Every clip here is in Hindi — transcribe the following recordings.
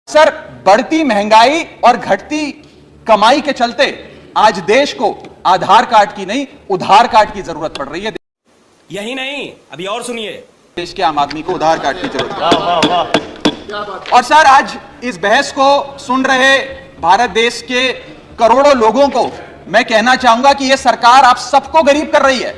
सर, बढ़ती महंगाई और घटती कमाई के चलते आज देश को आधार कार्ड की नहीं उधार कार्ड की जरूरत पड़ रही है। यही नहीं, अभी और सुनिए। देश के आम आदमी को उधार कार्ड की जरूरत है। और सर, आज इस बहस को सुन रहे भारत देश के करोड़ों लोगों को मैं कहना चाहूंगा कि यह सरकार आप सबको गरीब कर रही है।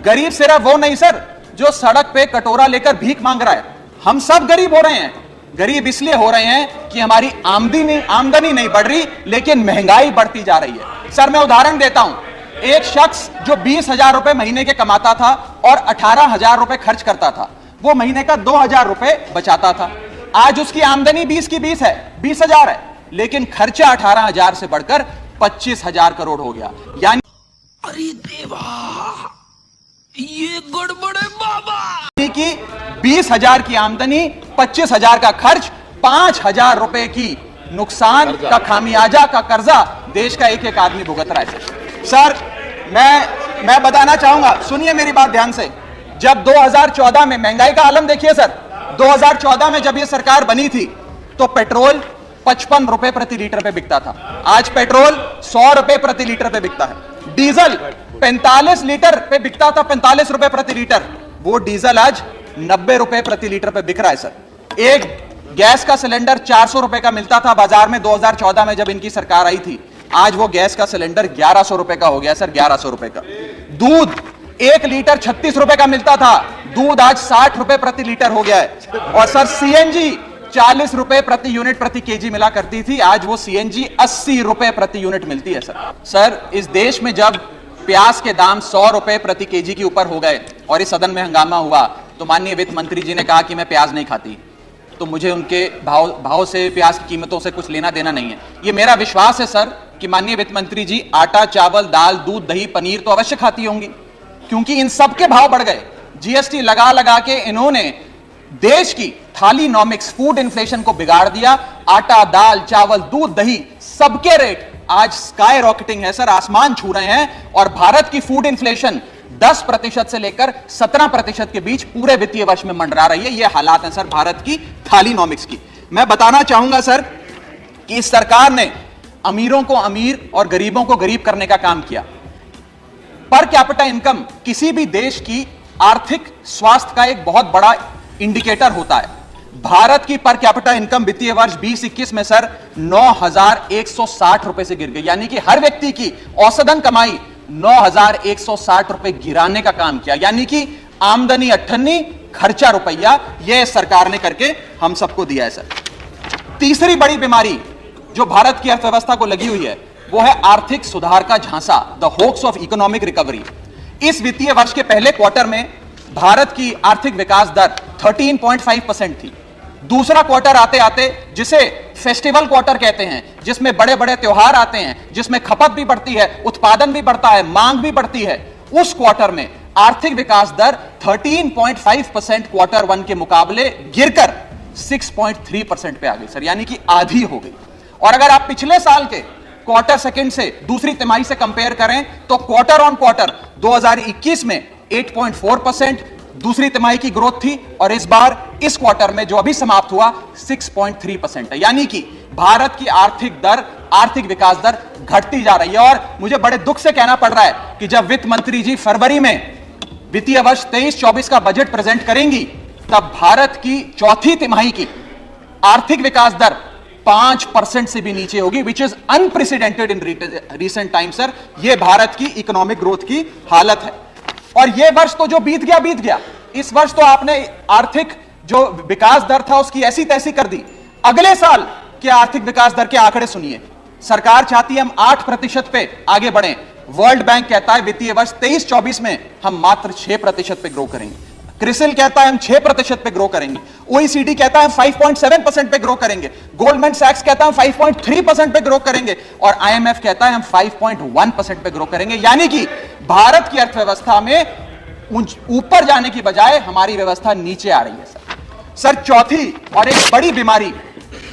गरीब सिर्फ वो नहीं सर जो सड़क पे कटोरा लेकर भीख मांग रहा है, हम सब गरीब हो रहे हैं। गरीब इसलिए हो रहे हैं कि हमारी आमदनी नहीं बढ़ रही, लेकिन महंगाई बढ़ती जा रही है। सर, मैं उदाहरण देता हूं। एक शख्स जो 20,000 रुपए महीने के कमाता था और 18,000 रुपए खर्च करता था, वो महीने का 2,000 रुपए बचाता था। आज उसकी आमदनी 20 की 20 है, 20,000 है, लेकिन खर्चा 18,000 से बढ़कर 25,000 करोड़ हो गया। यानी अरे देवा, ये गड़बड़ है बाबा। कि 20,000 की आमदनी, 25,000 का खर्च, 5,000 रुपए की नुकसान का खामियाजा का कर्जा देश का एक एक आदमी भुगत रहा है। सर, मैं बताना चाहूंगा, सुनिए मेरी बात ध्यान से। जब 2014 में महंगाई का आलम देखिए सर, 2014 में जब यह सरकार बनी थी तो पेट्रोल 55 रुपए प्रति लीटर पे बिकता था। आज पेट्रोल 100 रुपए प्रति लीटर पे बिकता है। डीजल 45 लीटर पे बिकता था, 45 रुपए प्रति लीटर। वो डीजल आज 90 रुपए प्रति लीटर पे बिक रहा है सर। एक गैस का सिलेंडर 400 रुपए का मिलता था बाजार में 2014 में जब इनकी सरकार आई थी। आज वो गैस का सिलेंडर 1100 रुपए का हो गया सर, 1100 रुपए का। दूध 1 लीटर 36 रुपए का मिलता था, दूध आज 60 रुपए प्रति लीटर हो गया है। और सर, सीएनजी 40 रुपए प्रति यूनिट प्रति केजी मिला करती थी, आज वो सीएनजी 80 रुपए प्रति यूनिट मिलती है सर। सर, इस देश में जब प्याज के दाम 100 रुपए प्रति केजी के ऊपर हो गए और इस सदन में हंगामा हुआ तो माननीय वित्त मंत्री जी ने कहा कि मैं प्याज नहीं खाती, तो मुझे उनके भाव से, प्याज की कीमतों से कुछ लेना देना नहीं है। ये मेरा विश्वास है सर कि माननीय वित्त मंत्री जी आटा, चावल, दाल, दूध, दही, पनीर तो अवश्य खाती होंगी, क्योंकि इन सब के भाव बढ़ गए। जीएसटी लगा लगा के इन्होंने देश की थालीनॉमिक्स, फूड इन्फ्लेशन को बिगाड़ दिया। आटा, दाल, चावल, दूध, दही, सबके रेट आज स्काई रॉकेटिंग है सर, आसमान छू रहे हैं। और भारत की फूड इन्फ्लेशन 10% से लेकर 17% के बीच पूरे वित्तीय वर्ष में मंडरा रही है। ये हालात हैं सर भारत की थालीनॉमिक्स की। मैं बताना चाहूंगा सर कि इस सरकार ने अमीरों को अमीर और गरीबों को गरीब करने का काम किया। पर कैपिटा इनकम किसी भी देश की आर्थिक स्वास्थ्य का एक बहुत बड़ा इंडिकेटर होता है। भारत की पर कैपिटा इनकम वित्तीय वर्ष 2021 में सर 9,160 रुपए से गिर गई, यानी कि हर व्यक्ति की औसतन कमाई 9,160 रुपए गिराने का काम किया। यानी कि आमदनी 98, खर्चा रुपया, यह सरकार ने करके हम सबको दिया है सर। तीसरी बड़ी बीमारी जो भारत की अर्थव्यवस्था को लगी हुई है वो है आर्थिक सुधार का झांसा, the hopes of economic recovery. इस वित्तीय वर्ष के पहले क्वार्टर में भारत की आर्थिक विकास दर 13.5% थी। दूसरा क्वार्टर आते आते, जिसे फेस्टिवल क्वार्टर कहते हैं, जिसमें बड़े बड़े त्योहार आते हैं, जिसमें खपत भी बढ़ती है, उत्पादन भी बढ़ता है, मांग भी बढ़ती है, उस क्वार्टर में आर्थिक विकास दर 13.5% क्वार्टर 1 के मुकाबले गिरकर 6.3% पे आ गई सर, यानी कि आधी हो गई। और अगर आप पिछले साल के क्वार्टर सेकंड से दूसरी तिमाही से कंपेयर करें तो क्वार्टर ऑन क्वार्टर 2021 में 8.4% दूसरी तिमाही की ग्रोथ थी, और इस बार इस क्वार्टर में जो अभी समाप्त हुआ 6.3% है। यानी कि भारत की आर्थिक विकास दर घटती जा रही है। और मुझे बड़े दुख से कहना पड़ रहा है कि जब वित्त मंत्री जी फरवरी में वित्तीय वर्ष 23-24 का बजट प्रेजेंट करेंगी, तब भारत की चौथी तिमाही की आर्थिक विकास दर 5% से भी नीचे होगी, which is unprecedented in recent time sir. यह भारत की इकोनॉमिक ग्रोथ की हालत है। और यह वर्ष तो जो बीत गया, इस वर्ष तो आपने आर्थिक जो विकास दर था उसकी ऐसी तैसी कर दी। अगले साल के आर्थिक विकास दर के आंकड़े सुनिए। सरकार चाहती है हम 8% पे आगे बढ़ें। वर्ल्ड बैंक कहता है वित्तीय वर्ष 23-24 में हम मात्र 6% पे ग्रो करेंगे। क्रिसिल कहता है हम 6% पे ग्रो करेंगे। ओईसीडी कहता है हम 5.7% पे ग्रो करेंगे। गोल्डमैन सैक्स कहता है हम 5.3% पे ग्रो करेंगे। और आईएमएफ कहता है हम 5.1% पे ग्रो करेंगे। यानी कि भारत की अर्थव्यवस्था में ऊपर जाने की बजाय हमारी व्यवस्था नीचे आ रही है सर। चौथी और एक बड़ी बीमारी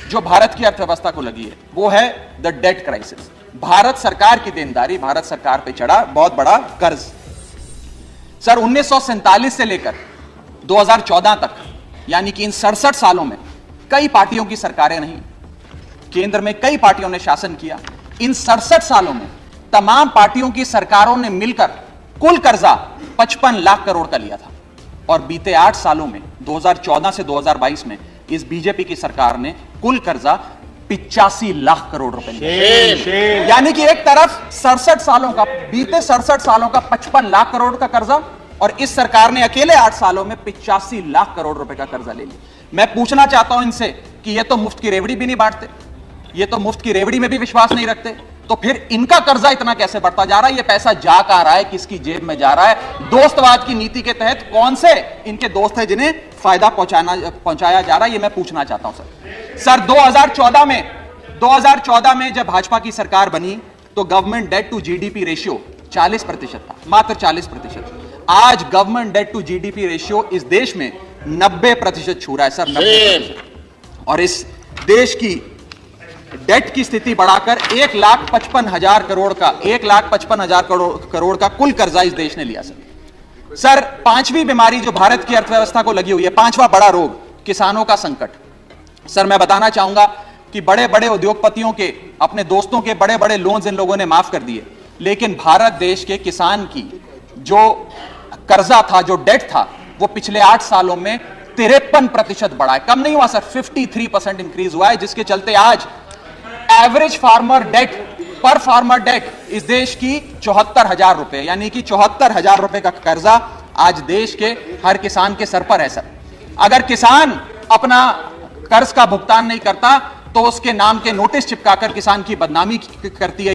जो भारत की अर्थव्यवस्था को लगी है वो है द डेट क्राइसिस। भारत सरकार की देनदारी, भारत सरकार पे चढ़ा बहुत बड़ा कर्ज। सर, 1947 से लेकर 2014 तक, यानी कि इन 67 सालों में कई पार्टियों की सरकारें रहीं, केंद्र में कई पार्टियों ने शासन किया। इन 67 सालों में तमाम पार्टियों की सरकारों ने मिलकर कुल कर्जा 55 लाख करोड़ का लिया था और बीते 8 सालों में 2014 से 2022 में इस बीजेपी की सरकार ने कुल कर्जा 85 लाख करोड़ रुपए लिया। यानी कि एक तरफ 67 सालों का, बीते 67 सालों का 55 लाख करोड़ का कर्जा और इस सरकार ने अकेले 8 सालों में 85 लाख करोड़ रुपए का कर्जा ले लिया। मैं पूछना चाहता हूं इनसे कि ये तो मुफ्त की रेवड़ी भी नहीं बांटते, ये तो मुफ्त की रेवड़ी में भी विश्वास नहीं रखते, तो फिर इनका कर्जा इतना कैसे बढ़ता जा रहा है? ये पैसा जा कहां रहा है, किसकी जेब में जा रहा है? दोस्तवाद की नीति के तहत कौन से इनके दोस्त हैं जिन्हें फायदा पहुंचाया जा रहा है? ये मैं पूछना चाहता हूं सर 2014 में जब भाजपा की सरकार बनी तो government debt to GDP ratio 40% था, मात्र 40%। आज government debt to GDP ratio इस देश में 90% छू रहा है सर, 90%। और इस देश की डेट की स्थिति बढ़ाकर 1,55,000 करोड़ का 1,55,000 करोड़ का कुल कर्जा इस देश ने लिया सर। पांचवी बीमारी जो भारत की अर्थव्यवस्था को लगी हुई है, पांचवा बड़ा रोग, किसानों का संकट। सर मैं बताना चाहूंगा कि बड़े बड़े उद्योगपतियों के, अपने दोस्तों के बड़े बड़े लोन्स इन लोगों ने माफ कर दिए, लेकिन भारत देश के किसान की जो कर्जा था, जो डेट था, वो पिछले 8 सालों में 53% बढ़ा है, कम नहीं हुआ सर, 53% इंक्रीज हुआ है, जिसके चलते आज एवरेज फार्मर डेट, पर फार्मर डेट इस देश की 74,000 रुपए, यानी कि 74,000 रुपए का कर्जा आज देश के हर किसान के सर पर है सर। अगर किसान अपना कर्ज का भुगतान नहीं करता तो उसके नाम के नोटिस चिपकाकर किसान की बदनामी करती है